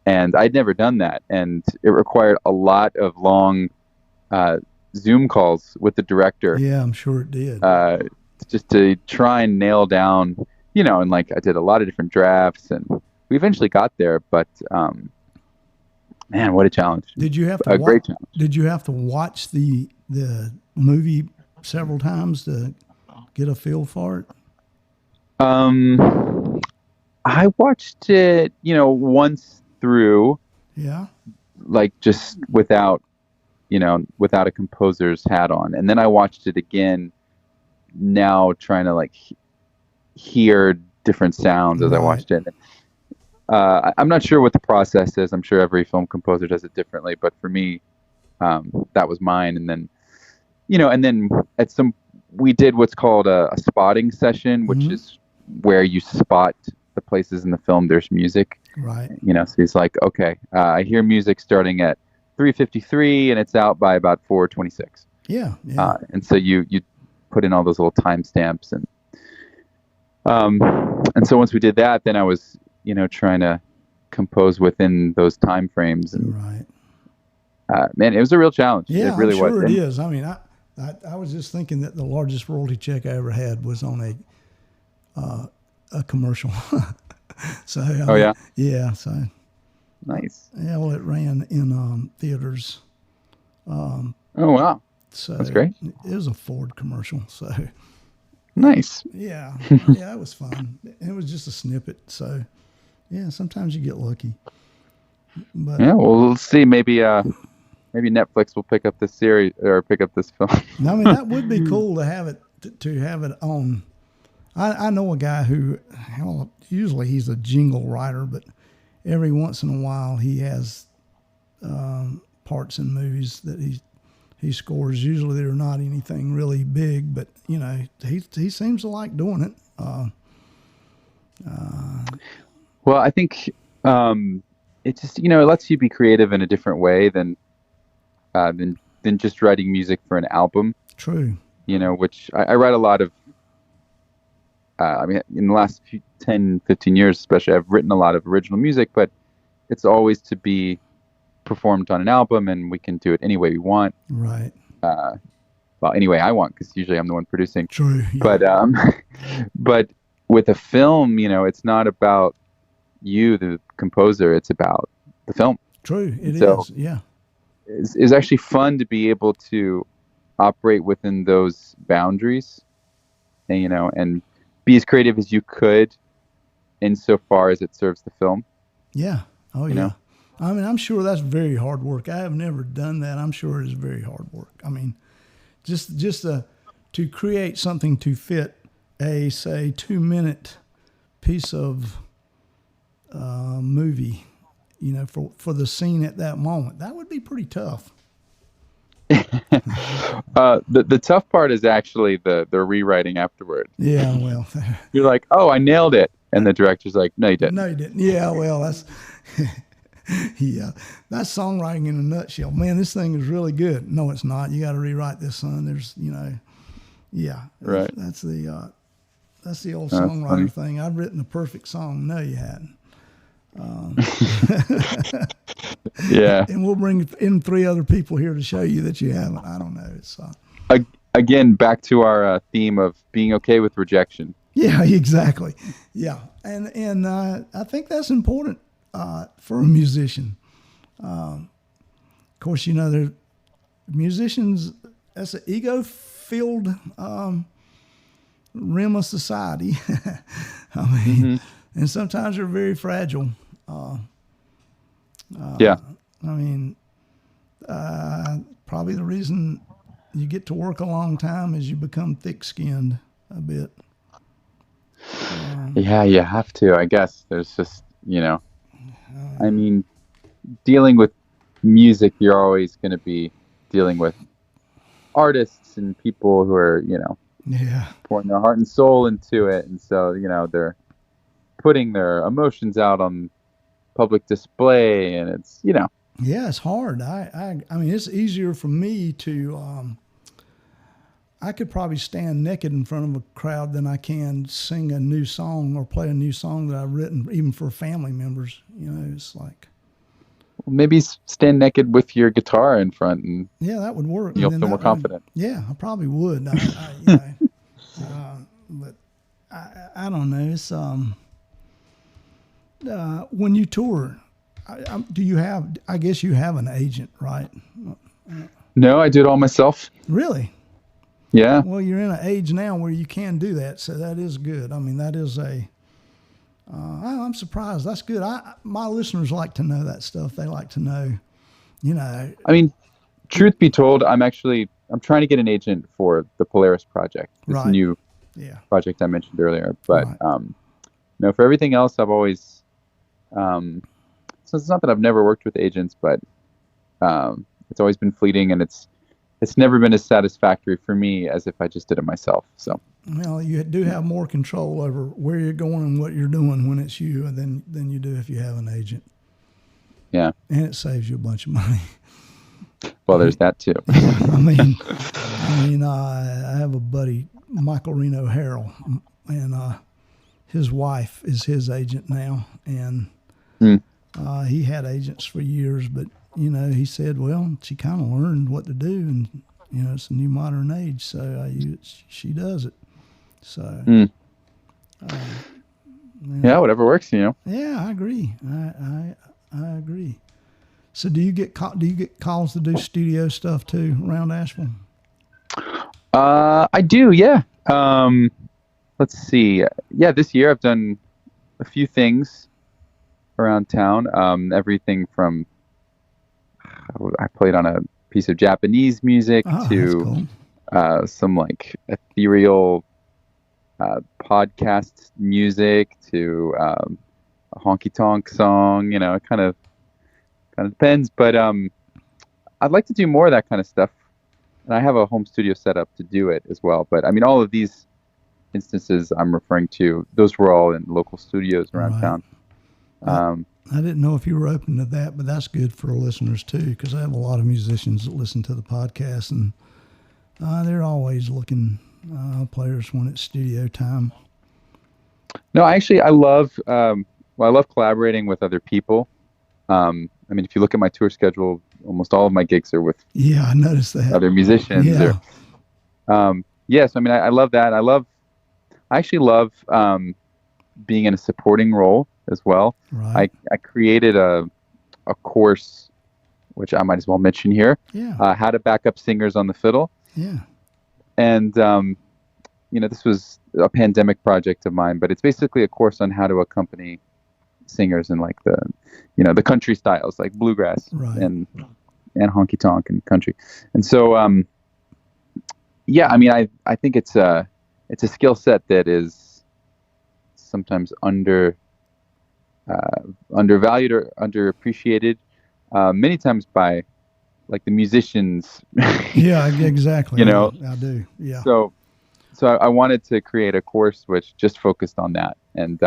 And I'd never done that, and it required a lot of long Zoom calls with the director. Yeah, I'm sure it did. Just to try and nail down, and like I did a lot of different drafts, and we eventually got there. But man, what a challenge! Did you have to great challenge. Did you have to watch the movie several times to get a feel for it? I watched it, once through. Yeah. Like just without a composer's hat on, and then I watched it again. Now trying to like hear different sounds as I watched it. I'm not sure what the process is. I'm sure every film composer does it differently, but for me, that was mine. And then, and then we did what's called a spotting session, which is where you spot the places in the film there's music. Right. So he's like, okay, I hear music starting at 3:53 and it's out by about 4:26. Yeah. Yeah. And so you put in all those little timestamps, and so once we did that, then I was trying to compose within those time frames, and right. Man, it was a real challenge. Yeah, it really I'm sure was. it is. I mean, I was just thinking that the largest royalty check I ever had was on a commercial. So yeah. So nice. Yeah, well, it ran in theaters. Oh wow, so that's great. It was a Ford commercial. So nice. Yeah, it was fun. And it was just a snippet. So yeah, sometimes you get lucky. But yeah, well, let's see. Maybe Netflix will pick up this series or pick up this film. I mean, that would be cool to have it on. I know a guy who, well, usually he's a jingle writer, but every once in a while he has parts in movies that he scores. Usually they're not anything really big, but he seems to like doing it. Well, I think it just it lets you be creative in a different way than just writing music for an album. True. Which I write a lot of. In the last 10, 15 years especially, I've written a lot of original music, but it's always to be performed on an album, and we can do it any way we want. Right. Well, any way I want, because usually I'm the one producing. True. Yeah. But with a film, it's not about you, the composer. It's about the film. True. It is. Yeah. It's actually fun to be able to operate within those boundaries, and be as creative as you could insofar as it serves the film. Yeah. Oh, yeah. I mean, I'm sure that's very hard work. I have never done that. I'm sure it is very hard work. I mean, just to create something to fit a, say, 2-minute piece of movie, you know, for the scene at that moment, that would be pretty tough. The tough part is actually the rewriting afterward. Yeah, well, You're like, oh, I nailed it, and the director's like, no, you didn't. no, you didn't. Yeah, well, that's yeah, that's songwriting in a nutshell. Man, this thing is really good. No, it's not. You got to rewrite this, son. There's, you know, yeah, Right. That's the old That's songwriter funny. thing. I've written the perfect song. No, you hadn't. Yeah. And we'll bring in 3 other people here to show you that you haven't. I don't know. It's Again, back to our theme of being okay with rejection. yeah, exactly. Yeah, and I think that's important for a musician. Of course, you know, they're musicians. That's an ego-filled rim of society. I mean, and sometimes they're very fragile. Yeah. I mean, probably the reason you get to work a long time is you become thick-skinned a bit. Yeah, you have to. I guess there's just, you know, I mean, dealing with music, you're always going to be dealing with artists and people who are, you know, Yeah, pouring their heart and soul into it. And so, you know, they're putting their emotions out on public display, and it's, you know. yeah, it's hard. I mean, it's easier for me to. I could probably stand naked in front of a crowd than I can sing a new song or play a new song that I've written, even for family members. You know, it's like, Maybe stand naked with your guitar in front, and yeah, that would work. you'll And then feel more that would- confident. Yeah, I probably would. You know, but I don't know. It's when you tour, do you have? I guess you have an agent, right? No, I do it all myself. Really? Yeah. Well, you're in an age now where you can do that, so that is good. I mean, that is a. I'm surprised. That's good. My listeners like to know that stuff. They like to know, you know. I mean, truth be told, I'm trying to get an agent for the Polaris project, this Right. new Yeah. project I mentioned earlier. But Right. no, for everything else, I've always. So it's not that I've never worked with agents, but it's always been fleeting, and it's never been as satisfactory for me as if I just did it myself. So. Well, you do have more control over where you're going and what you're doing when it's you than you do if you have an agent, Yeah. and it saves you a bunch of money. Well, there's that too. I mean, I have a buddy, Michael Reno Harrell, and his wife is his agent now, and he had agents for years, but you know, he said, well, she kind of learned what to do, and you know, it's a new modern age, so she does it. So, Yeah, whatever works, you know. yeah, I agree. I agree. So, do you get calls to do studio stuff too around Asheville? I do, yeah. Let's see. Yeah, this year I've done a few things around town. Everything from I played on a piece of Japanese music Oh, to that's cool. some like ethereal podcast music to a honky tonk song. You know, it kind of depends. But I'd like to do more of that kind of stuff, and I have a home studio set up to do it as well. But I mean, all of these instances I'm referring to, those were all in local studios around Right. town. I didn't know if you were open to that, but that's good for listeners too, because I have a lot of musicians that listen to the podcast, and they're always looking players when it's studio time. No, actually, I love collaborating with other people. I mean, if you look at my tour schedule, almost all of my gigs are with Yeah, I noticed that. other musicians. Yeah. Yes, I mean, I love that. I actually love being in a supporting role as well. Right. I created a course, which I might as well mention here, Yeah. how to back up singers on the fiddle. Yeah. And, you know, this was a pandemic project of mine, but it's basically a course on how to accompany singers in like the country styles, like bluegrass Right. and honky tonk and country. And so, yeah, I mean, I think it's a skill set that is sometimes undervalued or underappreciated, many times by like the musicians. Yeah, exactly. You know, I do. Yeah. So I wanted to create a course which just focused on that, and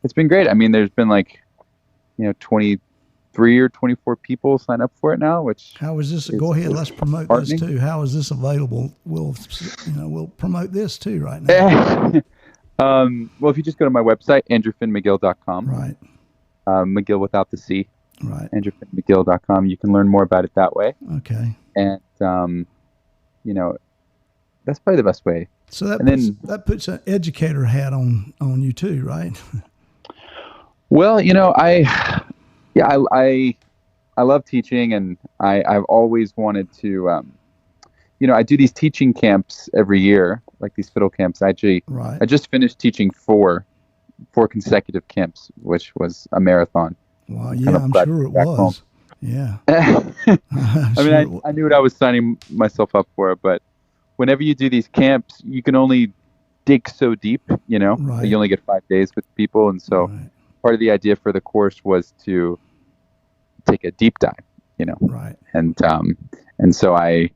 it's been great. I mean, there's been like 23 or 24 people sign up for it now. Which how is this? Go ahead. Let's promote this too. How is this available? We'll promote this too right now. Well, if you just go to my website, andrewfinnmagill.com. Right. McGill without the C. Right. andrewfinnmagill.com. You can learn more about it that way. Okay. And that's probably the best way. So that puts an educator hat on you too, right? Well, I love teaching, and I've always wanted to, I do these teaching camps every year, like these fiddle camps. I just finished teaching four consecutive camps, which was a marathon. Wow, yeah, I'm sure it was. Home. Yeah. I knew what I was signing myself up for, but whenever you do these camps, you can only dig so deep, Right. You only get 5 days with people, and so part of the idea for the course was to take a deep dive, Right. And so I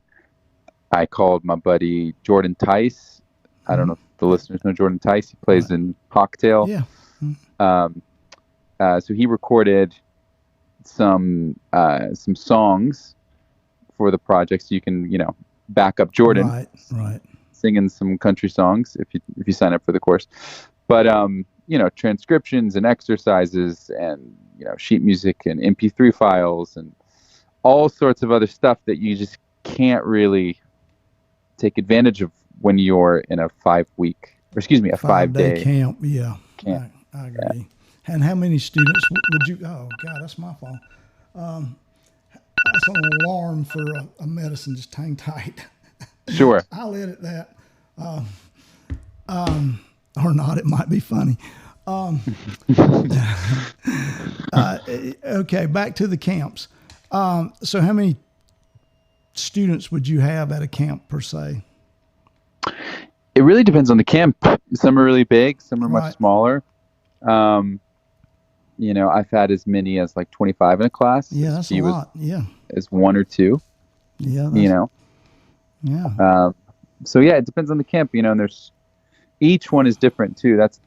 called my buddy Jordan Tice. I don't know if the listeners know Jordan Tice. He plays in Hawktail. Yeah. So he recorded some songs for the project, so you can back up Jordan, right, singing some country songs if you sign up for the course. But transcriptions and exercises and sheet music and MP3 files and all sorts of other stuff that you just can't really take advantage of when you're in a 5 day camp. Yeah, camp. I agree. Yeah. And how many students would you? Oh God, that's my fault. That's an alarm for a medicine. Just hang tight. Sure. I'll edit that. Or not. It might be funny. Okay, back to the camps. So how many students would you have at a camp per se? It really depends on the camp. Some are really big, some are much smaller. I've had as many as like 25 in a class. Yeah, that's a lot. Yeah. As 1 or 2. Yeah. Yeah. So yeah, it depends on the camp, and there's each one is different too. That's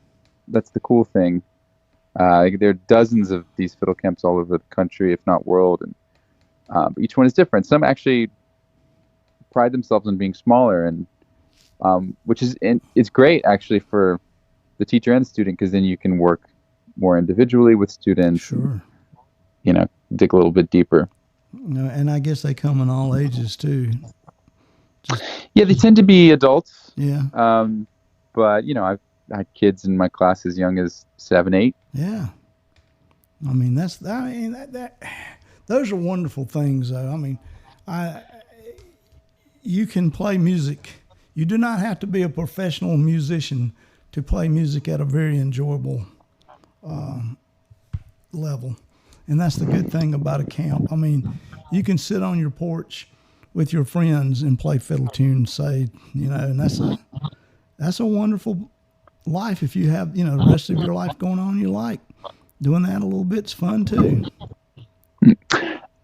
the cool thing. There are dozens of these fiddle camps all over the country, if not world, and but each one is different. Some actually pride themselves on being smaller, and it's great actually for the teacher and the student, because then you can work more individually with students. Sure. And, dig a little bit deeper. And I guess they come in all ages too. Yeah, they tend to be adults. Yeah. But I've had kids in my class as young as 7, 8. Yeah. I mean, those are wonderful things, though. I mean, you can play music. You do not have to be a professional musician to play music at a very enjoyable level. And that's the good thing about a camp. I mean, you can sit on your porch with your friends and play fiddle tunes, say, and that's a wonderful life. If you have, the rest of your life going on, you like doing that a little bit's fun too.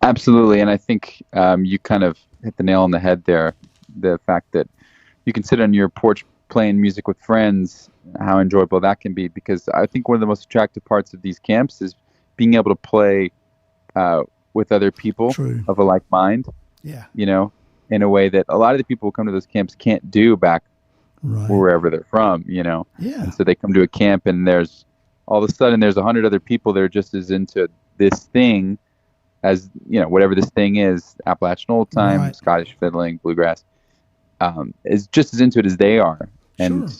Absolutely. And I think you kind of hit the nail on the head there. The fact that you can sit on your porch playing music with friends, how enjoyable that can be, because I think one of the most attractive parts of these camps is being able to play with other people of a like mind. Yeah. In a way that a lot of the people who come to those camps can't do back wherever they're from, Yeah. And so they come to a camp and there's all of a sudden there's 100 other people that are just as into this thing as, whatever this thing is, Appalachian old time, Scottish fiddling, bluegrass, is just as into it as they are. And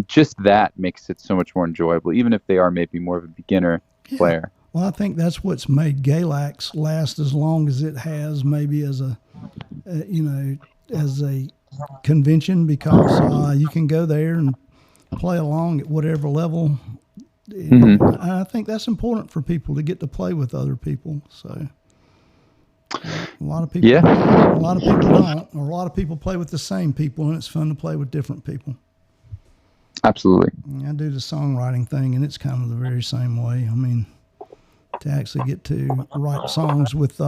just that makes it so much more enjoyable, even if they are maybe more of a beginner player. Well, I think that's what's made Galax last as long as it has, maybe as a convention, because you can go there and play along at whatever level I think that's important for people to get to play with other people. So a lot of people, a lot of people don't, or a lot of people play with the same people, and it's fun to play with different people. Absolutely. I do the songwriting thing, and it's kind of the very same way. I mean, to actually get to write songs with,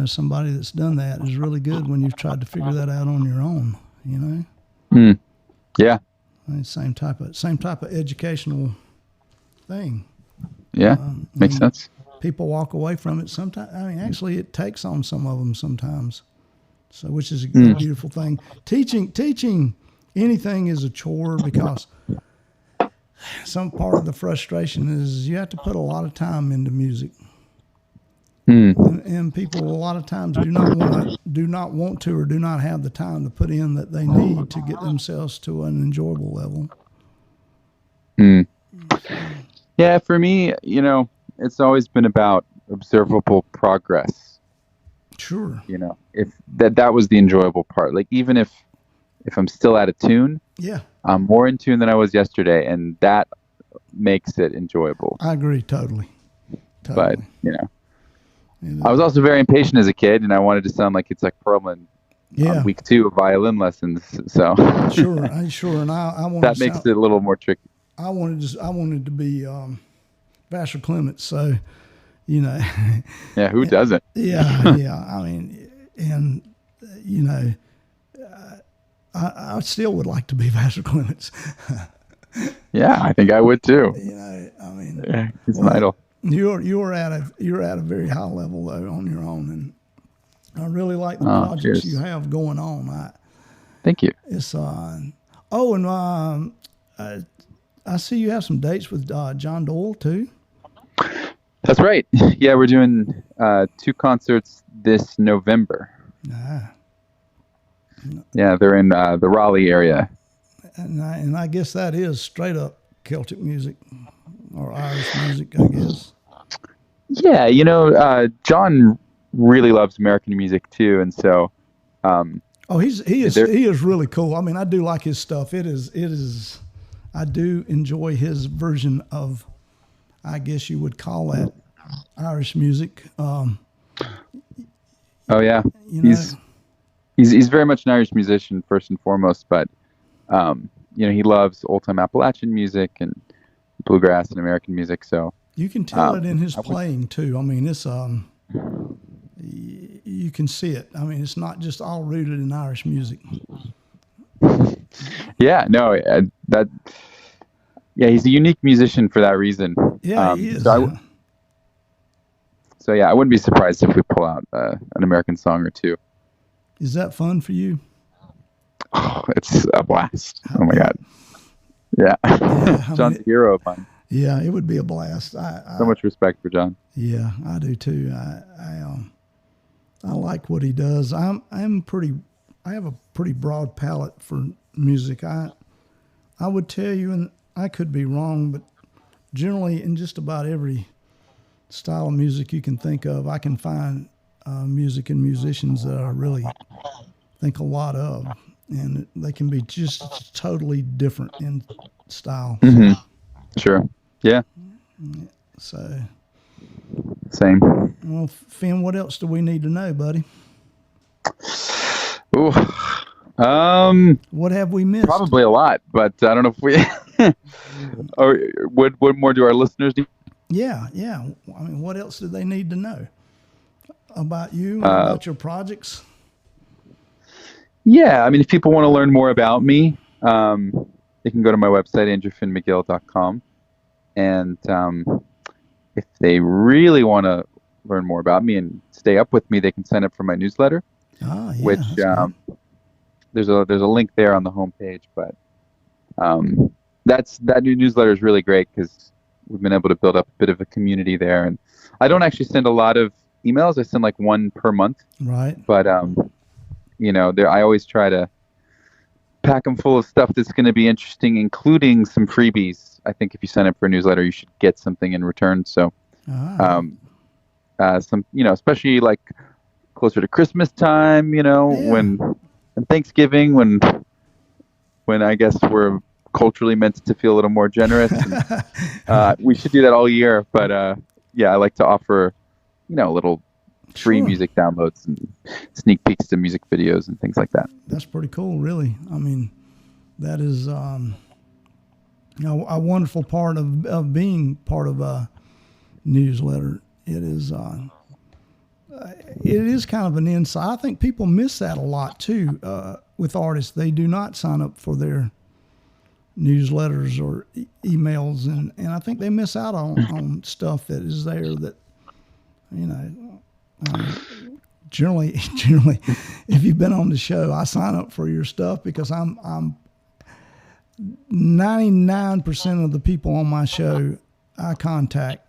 somebody that's done that is really good when you've tried to figure that out on your own. Yeah. I mean, same type of educational thing. Yeah, makes sense. People walk away from it sometimes. I mean, actually, it takes on some of them sometimes. So, which is a beautiful thing. Teaching anything is a chore because some part of the frustration is you have to put a lot of time into music. And people a lot of times do not want to or do not have the time to put in that they need to get themselves to an enjoyable level. Yeah, for me, it's always been about observable progress. Sure. If that was the enjoyable part. Like even if I'm still out of tune, I'm more in tune than I was yesterday, and that makes it enjoyable. I agree totally. But I was also very impatient as a kid, and I wanted to sound like it's like Perlman on week 2 of violin lessons. So sure, and I wanted that makes it a little more tricky. I wanted to be Vassar Clements, so Yeah, who doesn't? Yeah. I mean, and I still would like to be Vassar Clements. Yeah, I think I would too. I mean, he's an idol. You're at a very high level though on your own, and I really like the projects you have going on. Thank you. It's I see you have some dates with John Doyle too. That's right. Yeah, we're doing 2 concerts this November. Yeah, they're in the Raleigh area. And I guess that is straight up Celtic music or Irish music, I guess. Yeah, John really loves American music too, and so. He is really cool. I mean, I do like his stuff. It is. I do enjoy his version of, I guess you would call that Irish music. Oh yeah, he's very much an Irish musician first and foremost, but he loves old time Appalachian music and bluegrass and American music. So you can tell it in his playing too. I mean, it's you can see it. I mean, it's not just all rooted in Irish music. Yeah, no, he's a unique musician for that reason. Yeah, he is. So I wouldn't be surprised if we pull out an American song or two. Is that fun for you? Oh, it's a blast. Oh my God. Yeah. John's a hero of mine. Yeah, it would be a blast. So much respect for John. Yeah, I do too. I like what he does. I have a pretty broad palette for music. I would tell you, and I could be wrong, but generally in just about every style of music you can think of, I can find music and musicians that I really think a lot of, and they can be just totally different in style. Mm-hmm. Sure. Yeah. So. Same. Well, Finn, what else do we need to know, buddy? Ooh. What have we missed? Probably a lot, but I don't know if we. Or what more do our listeners need? Yeah. I mean, what else do they need to know about you, about your projects? Yeah, I mean, if people want to learn more about me, they can go to my website, andrewfinnmagill.com, and if they really want to learn more about me and stay up with me, they can sign up for my newsletter. Which there's a link there on the homepage, but that new newsletter is really great because we've been able to build up a bit of a community there. And I don't actually send a lot of emails; I send like 1 per month. Right. But I always try to pack them full of stuff that's going to be interesting, including some freebies. I think if you sign up for a newsletter, you should get something in return. So, especially like closer to Christmas time, when and Thanksgiving, when I guess we're culturally meant to feel a little more generous. And, we should do that all year. But yeah, I like to offer, little free music downloads and sneak peeks to music videos and things like that. That's pretty cool, really. I mean, that is a wonderful part of being part of a newsletter. It is kind of an insight. I think people miss that a lot too with artists. They do not sign up for their newsletters or emails, and I think they miss out on stuff that is there that, generally, if you've been on the show, I sign up for your stuff because I'm 99% of the people on my show I contact,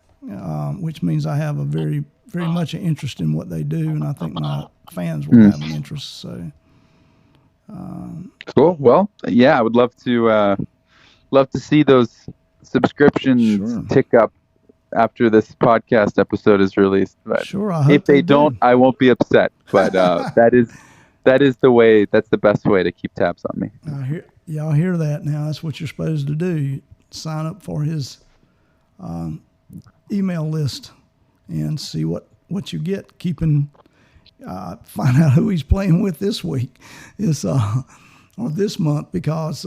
which means I have a very, very much an interest in what they do, and I think my fans will have an interest. So, cool. Well, yeah, I would love to see those subscriptions tick up after this podcast episode is released. But sure. I hope if they don't, I won't be upset. But that is the way. That's the best way to keep tabs on me. Y'all hear that now? That's what you're supposed to do. You sign up for his email list and see what you get. Find out who he's playing with this week or this month, because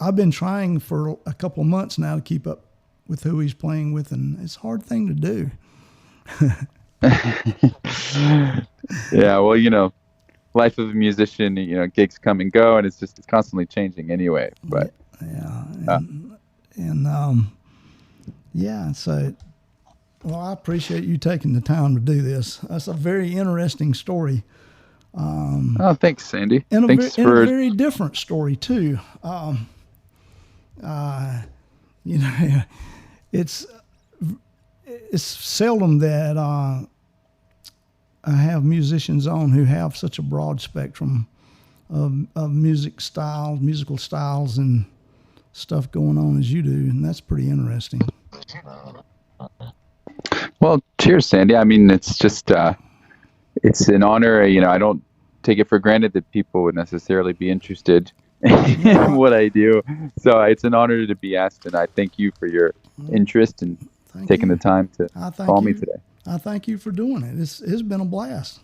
I've been trying for a couple of months now to keep up with who he's playing with, and it's a hard thing to do. Yeah, well, life of a musician, gigs come and go, and it's constantly changing anyway. But so, well, I appreciate you taking the time to do this. That's a very interesting story. Thanks, Sandy. And thanks a very different story too. It's seldom that I have musicians on who have such a broad spectrum of musical styles and stuff going on as you do, and that's pretty interesting. Well, cheers, Sandy. I mean, it's just it's an honor. I don't take it for granted that people would necessarily be interested in what I do. So it's an honor to be asked, and I thank you for your interest and taking the time to call me today. I thank you for doing it. It's been a blast.